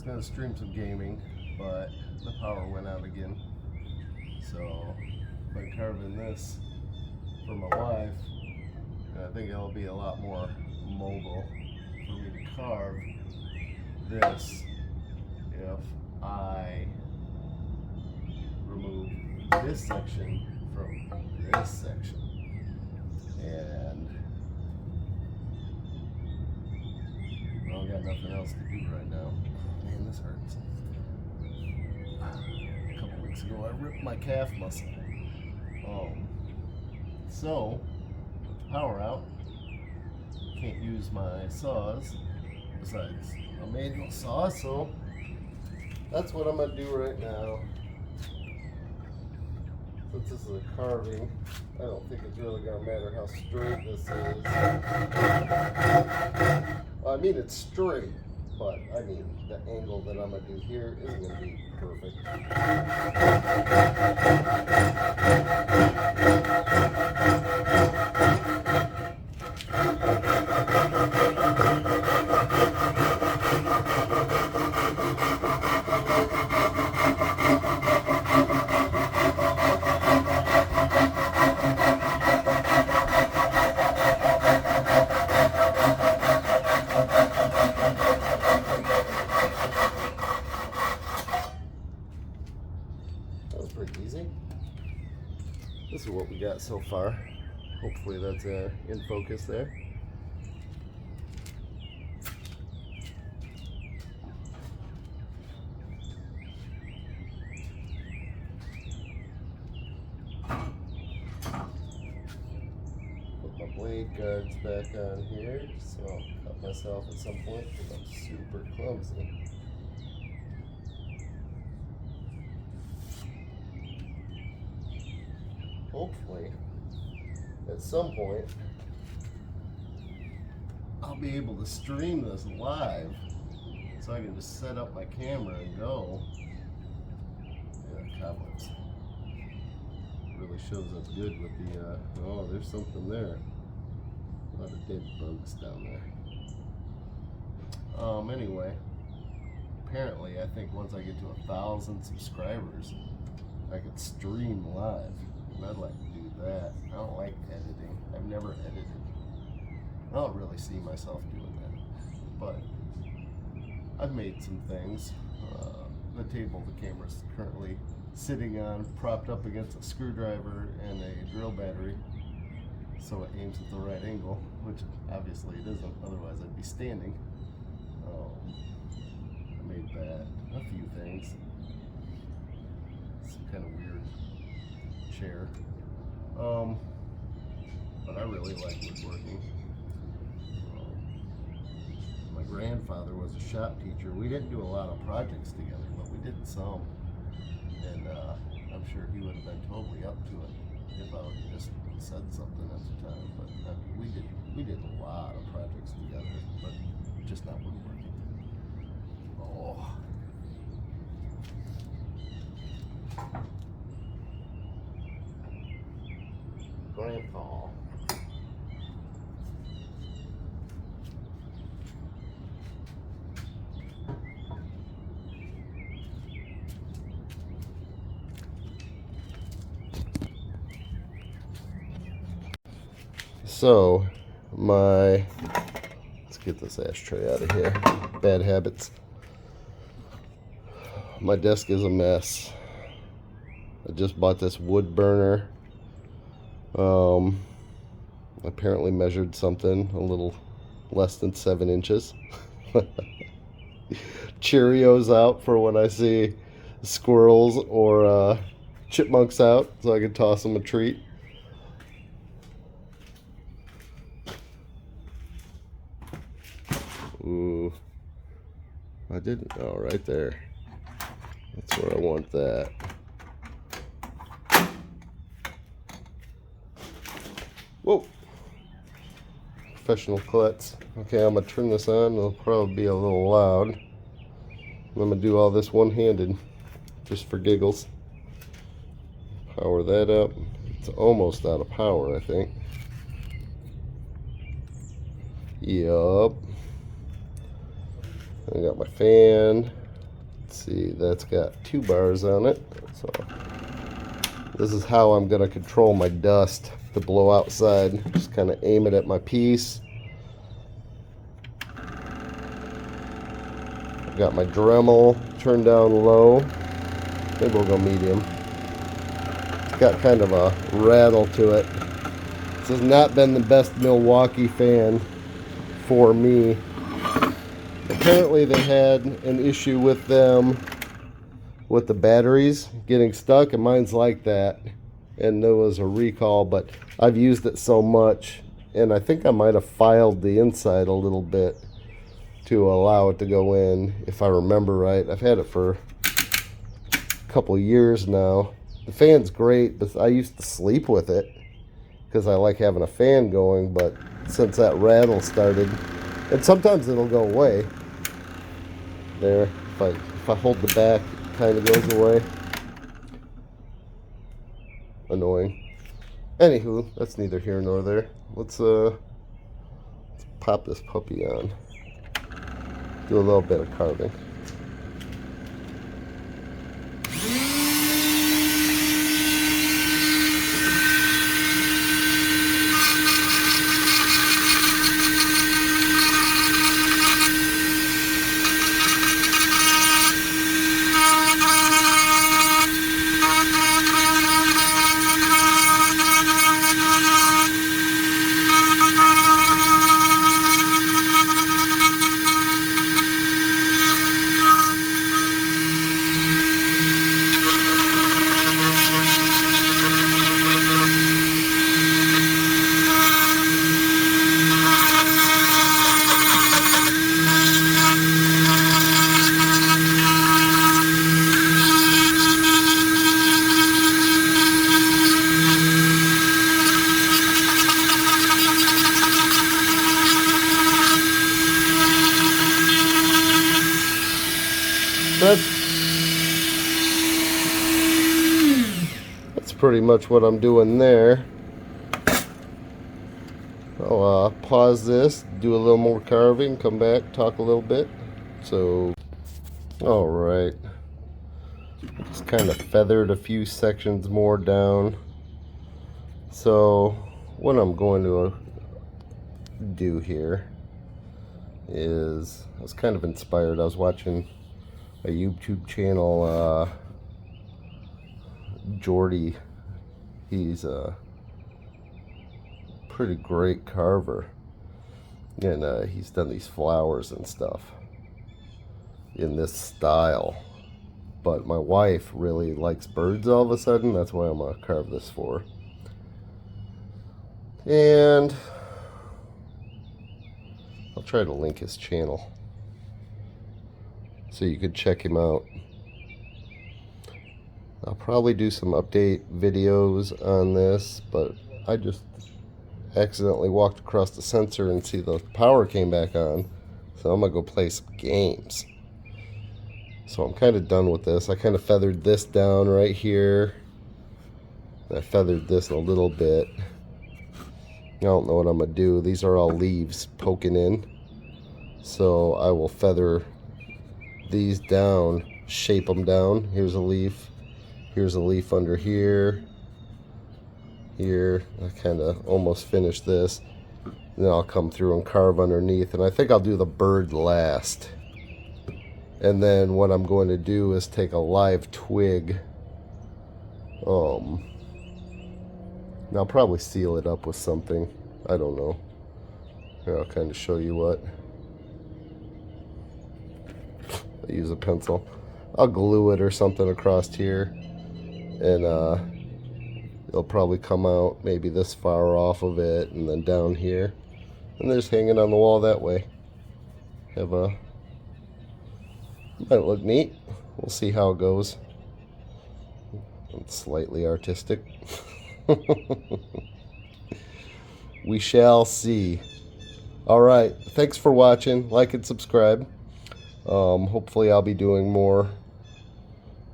gonna stream some gaming, but the power went out again. So by carving this for my wife, and I think it'll be a lot more mobile for me to carve this if I remove this section from this section. And I got nothing else to do right now. Man, this hurts. A couple weeks ago I ripped my calf muscle. So with the power out, can't use my saws besides a manual saw, so that's what I'm gonna do right now. Since this is a carving, I don't think it's really gonna matter how straight this is. Well, I mean it's straight, but I mean the angle that I'm gonna do here isn't gonna be perfect. Pretty easy. This is what we got so far. Hopefully that's in focus there. Put my blade guards back on here so I'll cut myself at some point because I'm super clumsy. Hopefully, at some point, I'll be able to stream this live so I can just set up my camera and go. Yeah, cobwebs. Really shows up good with the, oh, there's something there. A lot of dead bugs down there. Anyway, apparently I think once I get to 1,000 subscribers, I could stream live. And I'd like to do that. I don't like editing. I've never edited. I don't really see myself doing that. But I've made some things. The table the camera's currently sitting on, propped up against a screwdriver and a drill battery, so it aims at the right angle, which obviously it isn't, otherwise I'd be standing. I made that. A few things. Some kind of weird chair. But I really like woodworking. My grandfather was a shop teacher. We didn't do a lot of projects together, but we did some. And I'm sure he would have been totally up to it if I would have just said something at the time. But we did a lot of projects together, but just not woodworking. Oh. Grandpa. So, let's get this ashtray out of here. Bad habits. My desk is a mess. I just bought this wood burner. Apparently measured something a little less than 7 inches. Cheerios out for when I see squirrels or chipmunks out, so I can toss them a treat. Ooh, I didn't. Oh, right there. That's where I want that. Whoa. Professional klutz. Okay, I'm gonna turn this on. It'll probably be a little loud. I'm gonna do all this one-handed, just for giggles. Power that up. It's almost out of power, I think. Yup. I got my fan. Let's see, that's got 2 bars on it. So this is how I'm going to control my dust to blow outside. Just kind of aim it at my piece. I've got my Dremel turned down low. Maybe we'll go medium. It's got kind of a rattle to it. This has not been the best Milwaukee fan for me. Apparently they had an issue with them with the batteries getting stuck, and mine's like that, and there was a recall, but I've used it so much, and I think I might have filed the inside a little bit to allow it to go in, if I remember right. I've had it for a couple of years now. The fan's great, but I used to sleep with it because I like having a fan going, but since that rattle started, and sometimes it'll go away. There, if I hold the back, it kind of goes away. Annoying. Anywho, that's neither here nor there. Let's pop this puppy on. Do a little bit of carving. That's pretty much what I'm doing there. I'll pause this, do a little more carving, come back, talk a little bit. So, alright. Just kind of feathered a few sections more down. So, what I'm going to do here is, I was kind of inspired. I was watching a YouTube channel, Jordy. He's a pretty great carver, and he's done these flowers and stuff in this style, but my wife really likes birds all of a sudden. That's why I'm gonna carve this for her. And I'll try to link his channel so you could check him out. I'll probably do some update videos on this, but I just accidentally walked across the sensor and see the power came back on, so I'm gonna go play some games. So I'm kind of done with this. I kind of feathered this down right here. I feathered this a little bit. I don't know what I'm gonna do. These are all leaves poking in, so I will feather these down, shape them down. Here's a leaf. Here's a leaf under here. Here, I kind of almost finished this. And then I'll come through and carve underneath. And I think I'll do the bird last. And then what I'm going to do is take a live twig. And I'll probably seal it up with something. I don't know. Here, I'll kind of show you what. I use a pencil. I'll glue it or something across here. And it'll probably come out maybe this far off of it, and then down here, and they're just hanging on the wall that way. Might look neat. We'll see how it goes. It's slightly artistic. We shall see. Alright, thanks for watching. Like and subscribe. Hopefully I'll be doing more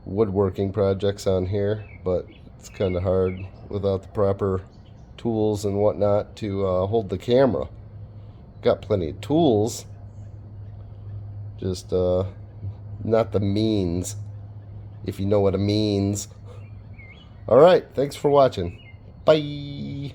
woodworking projects on here, but it's kind of hard without the proper tools and whatnot to hold the camera. Got plenty of tools, just not the means, if you know what it means. Alright, thanks for watching. Bye!